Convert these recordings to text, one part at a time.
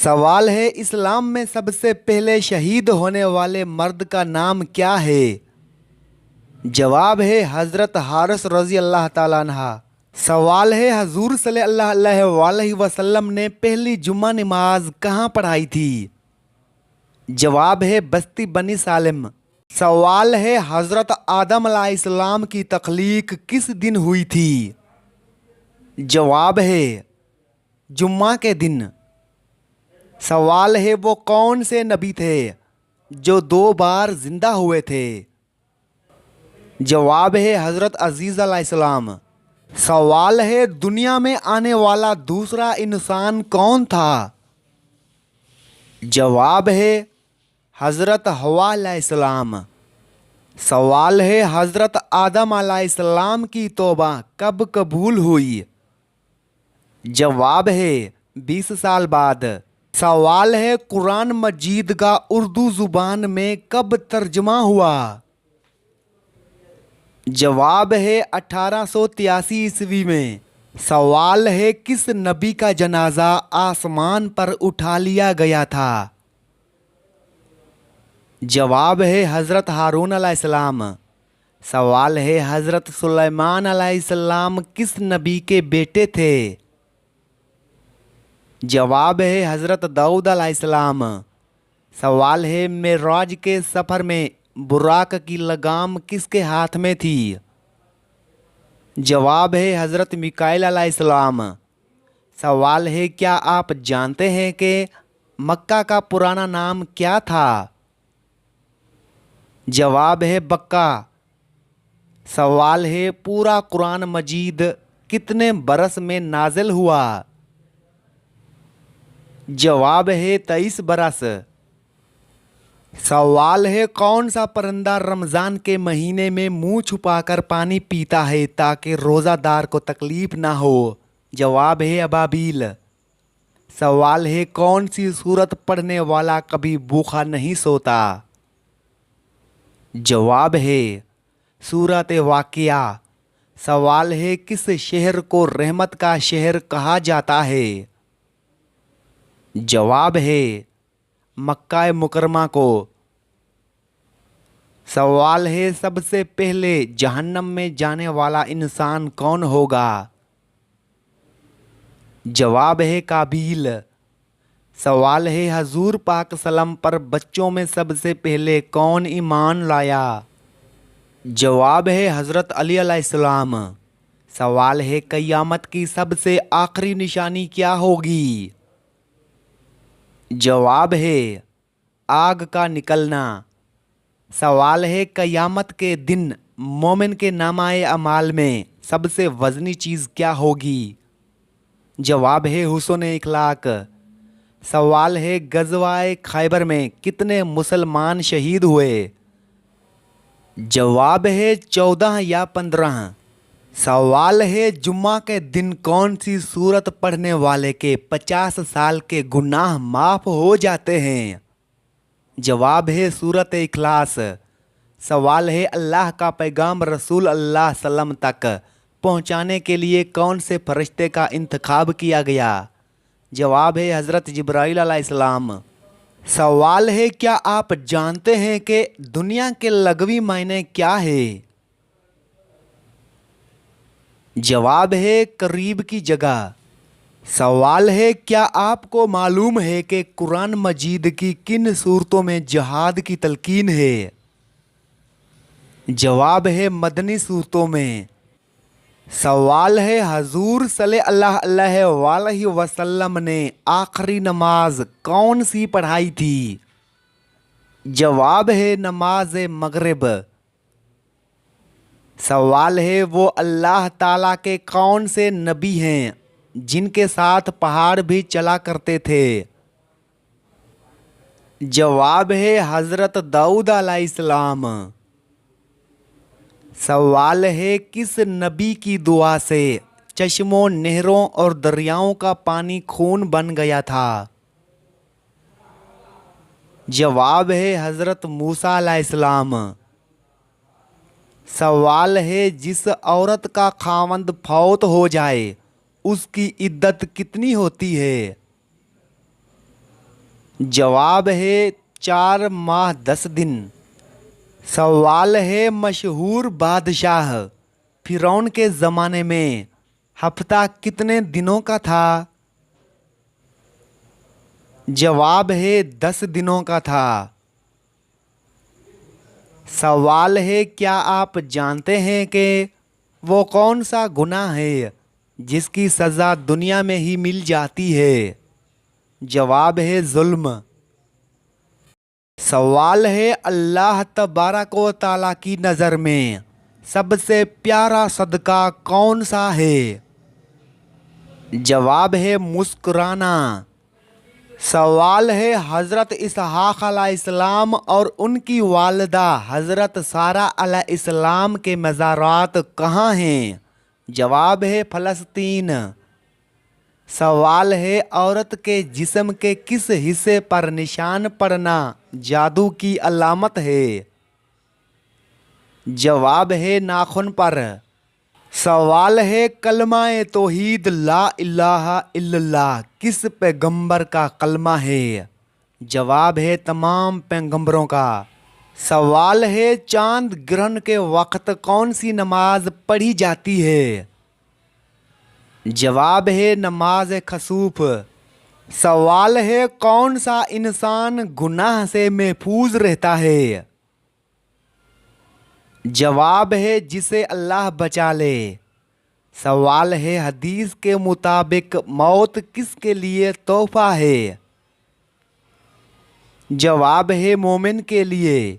سوال ہے اسلام میں سب سے پہلے شہید ہونے والے مرد کا نام کیا ہے؟ جواب ہے حضرت حارث رضی اللہ تعالیٰ عنہ۔ سوال ہے حضور صلی اللہ علیہ وسلم نے پہلی جمعہ نماز کہاں پڑھائی تھی؟ جواب ہے بستی بنی سالم۔ سوال ہے حضرت آدم علیہ السلام کی تخلیق کس دن ہوئی تھی؟ جواب ہے جمعہ کے دن۔ سوال ہے وہ کون سے نبی تھے جو 2 بار زندہ ہوئے تھے؟ جواب ہے حضرت عزیز علیہ السلام۔ سوال ہے دنیا میں آنے والا دوسرا انسان کون تھا؟ جواب ہے حضرت حوا علیہ السلام۔ سوال ہے حضرت آدم علیہ السلام کی توبہ کب قبول ہوئی؟ جواب ہے 20 سال بعد۔ سوال ہے قرآن مجید کا اردو زبان میں کب ترجمہ ہوا؟ جواب ہے 1883 عیسوی میں۔ سوال ہے کس نبی کا جنازہ آسمان پر اٹھا لیا گیا تھا؟ جواب ہے حضرت ہارون علیہ السلام۔ سوال ہے حضرت سلیمان علیہ السلام کس نبی کے بیٹے تھے؟ جواب ہے حضرت داؤد علیہ السلام۔ سوال ہے معراج کے سفر میں براق کی لگام کس کے ہاتھ میں تھی؟ جواب ہے حضرت میکائیل علیہ السلام۔ سوال ہے کیا آپ جانتے ہیں کہ مکہ کا پرانا نام کیا تھا؟ جواب ہے بکہ۔ سوال ہے پورا قرآن مجید کتنے برس میں نازل ہوا؟ جواب ہے 23 برس۔ سوال ہے کون سا پرندہ رمضان کے مہینے میں منہ چھپا کر پانی پیتا ہے تاکہ روزہ دار کو تکلیف نہ ہو؟ جواب ہے ابابیل۔ سوال ہے کون سی سورت پڑھنے والا کبھی بھوکا نہیں سوتا؟ جواب ہے سورت واقعہ۔ سوال ہے کس شہر کو رحمت کا شہر کہا جاتا ہے؟ جواب ہے مکہ مکرمہ کو۔ سوال ہے سب سے پہلے جہنم میں جانے والا انسان کون ہوگا؟ جواب ہے قابیل۔ سوال ہے حضور پاک سلام پر بچوں میں سب سے پہلے کون ایمان لایا؟ جواب ہے حضرت علی علیہ السلام۔ سوال ہے قیامت کی سب سے آخری نشانی کیا ہوگی؟ جواب ہے آگ کا نکلنا۔ سوال ہے قیامت کے دن مومن کے نامہ اعمال میں سب سے وزنی چیز کیا ہوگی؟ جواب ہے حسن اخلاق۔ سوال ہے غزوہ خیبر میں کتنے مسلمان شہید ہوئے؟ جواب ہے 14 یا 15۔ سوال ہے جمعہ کے دن کون سی سورت پڑھنے والے کے 50 سال کے گناہ معاف ہو جاتے ہیں؟ جواب ہے سورت اخلاص۔ سوال ہے اللہ کا پیغام رسول اللہ صلی اللہ علیہ وسلم تک پہنچانے کے لیے کون سے فرشتے کا انتخاب کیا گیا؟ جواب ہے حضرت جبرائیل علیہ السلام۔ سوال ہے کیا آپ جانتے ہیں کہ دنیا کے لغوی معنی کیا ہے؟ جواب ہے قریب کی جگہ۔ سوال ہے کیا آپ کو معلوم ہے کہ قرآن مجید کی کن صورتوں میں جہاد کی تلقین ہے؟ جواب ہے مدنی صورتوں میں۔ سوال ہے حضور صلی اللہ علیہ وسلم نے آخری نماز کون سی پڑھائی تھی؟ جواب ہے نماز مغرب۔ سوال ہے وہ اللہ تعالیٰ کے کون سے نبی ہیں جن کے ساتھ پہاڑ بھی چلا کرتے تھے؟ جواب ہے حضرت داؤد علیہ السلام۔ سوال ہے کس نبی کی دعا سے چشموں، نہروں اور دریاؤں کا پانی خون بن گیا تھا؟ جواب ہے حضرت موسیٰ علیہ السلام۔ سوال ہے جس عورت کا خاوند فوت ہو جائے اس کی عدت کتنی ہوتی ہے؟ جواب ہے 4 ماہ 10 دن۔ سوال ہے مشہور بادشاہ فرعون کے زمانے میں ہفتہ کتنے دنوں کا تھا؟ جواب ہے 10 دنوں کا تھا۔ سوال ہے کیا آپ جانتے ہیں کہ وہ کون سا گناہ ہے جس کی سزا دنیا میں ہی مل جاتی ہے؟ جواب ہے ظلم۔ سوال ہے اللہ تبارک و تعالیٰ کی نظر میں سب سے پیارا صدقہ کون سا ہے؟ جواب ہے مسکرانا۔ سوال ہے حضرت اسحاق علیہ السلام اور ان کی والدہ حضرت سارہ علیہ السلام کے مزارات کہاں ہیں؟ جواب ہے فلسطین۔ سوال ہے عورت کے جسم کے کس حصے پر نشان پڑنا جادو کی علامت ہے؟ جواب ہے ناخن پر۔ سوال ہے کلمہ توحید لا الہ الا اللہ کس پیغمبر کا کلمہ ہے؟ جواب ہے تمام پیغمبروں کا۔ سوال ہے چاند گرہن کے وقت کون سی نماز پڑھی جاتی ہے؟ جواب ہے نماز خسوف۔ سوال ہے کون سا انسان گناہ سے محفوظ رہتا ہے؟ جواب ہے جسے اللہ بچا لے۔ سوال ہے حدیث کے مطابق موت کس کے لیے تحفہ ہے؟ جواب ہے مومن کے لیے۔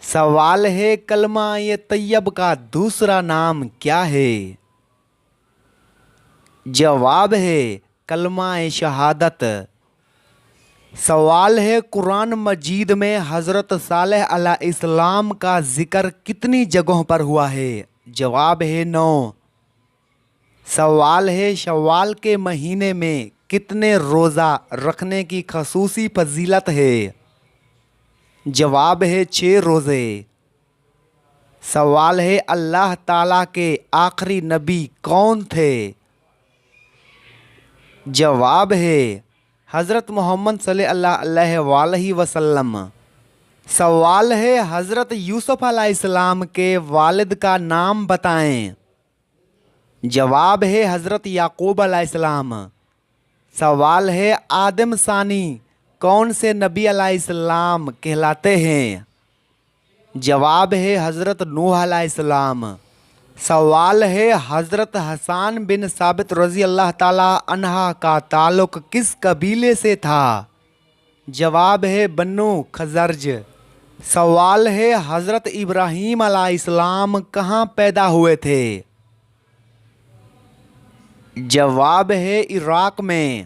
سوال ہے کلمہ طیب کا دوسرا نام کیا ہے؟ جواب ہے کلمہ شہادت۔ سوال ہے قرآن مجید میں حضرت صالح علیہ السلام کا ذکر کتنی جگہوں پر ہوا ہے؟ جواب ہے 9۔ سوال ہے شوال کے مہینے میں کتنے روزہ رکھنے کی خصوصی فضیلت ہے؟ جواب ہے 6 روزے۔ سوال ہے اللہ تعالیٰ کے آخری نبی کون تھے؟ جواب ہے حضرت محمد صلی اللہ علیہ وآلہ وسلم۔ سوال ہے حضرت یوسف علیہ السلام کے والد کا نام بتائیں۔ جواب ہے حضرت یعقوب علیہ السلام۔ سوال ہے آدم ثانی کون سے نبی علیہ السلام کہلاتے ہیں؟ جواب ہے حضرت نوح علیہ السلام۔ سوال ہے حضرت حسان بن ثابت رضی اللہ تعالیٰ عنہ کا تعلق کس قبیلے سے تھا؟ جواب ہے بنو خزرج۔ سوال ہے حضرت ابراہیم علیہ السلام کہاں پیدا ہوئے تھے؟ جواب ہے عراق میں۔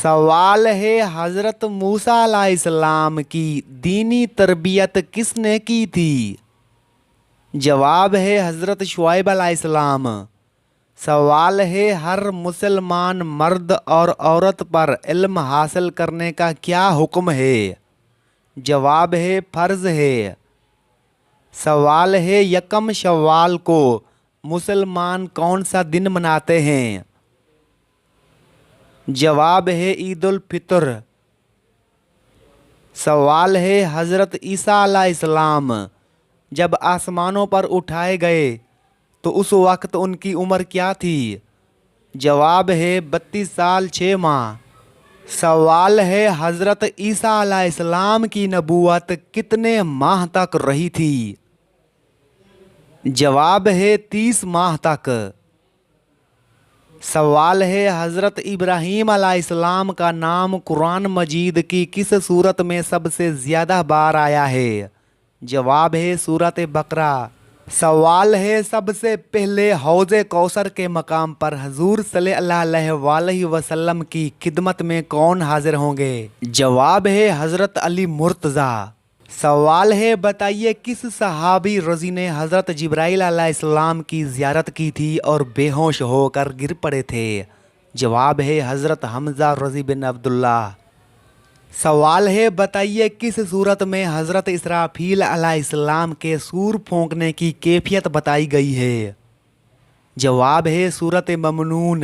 سوال ہے حضرت موسیٰ علیہ السلام کی دینی تربیت کس نے کی تھی؟ جواب ہے حضرت شعیب علیہ السلام۔ سوال ہے ہر مسلمان مرد اور عورت پر علم حاصل کرنے کا کیا حکم ہے؟ جواب ہے فرض ہے۔ سوال ہے یکم شوال کو مسلمان کون سا دن مناتے ہیں؟ جواب ہے عید الفطر۔ سوال ہے حضرت عیسیٰ علیہ السلام جب آسمانوں پر اٹھائے گئے تو اس وقت ان کی عمر کیا تھی؟ جواب ہے 32 سال 6 ماہ۔ سوال ہے حضرت عیسیٰ علیہ السلام کی نبوت کتنے ماہ تک رہی تھی؟ جواب ہے 30 ماہ تک۔ سوال ہے حضرت ابراہیم علیہ السلام کا نام قرآن مجید کی کس صورت میں سب سے زیادہ بار آیا ہے؟ جواب ہے سورۃ بقرہ۔ سوال ہے سب سے پہلے حوض کوثر کے مقام پر حضور صلی اللہ علیہ وآلہ وسلم کی خدمت میں کون حاضر ہوں گے؟ جواب ہے حضرت علی مرتضیٰ۔ سوال ہے بتائیے کس صحابی رضی نے حضرت جبرائیل علیہ السلام کی زیارت کی تھی اور بے ہوش ہو کر گر پڑے تھے؟ جواب ہے حضرت حمزہ رضی بن عبداللہ۔ سوال ہے بتائیے کس صورت میں حضرت اسرافیل علیہ السلام کے سور پھونکنے کی کیفیت بتائی گئی ہے؟ جواب ہے سورۃ ممنون۔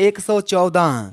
114।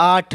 8।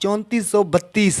3432।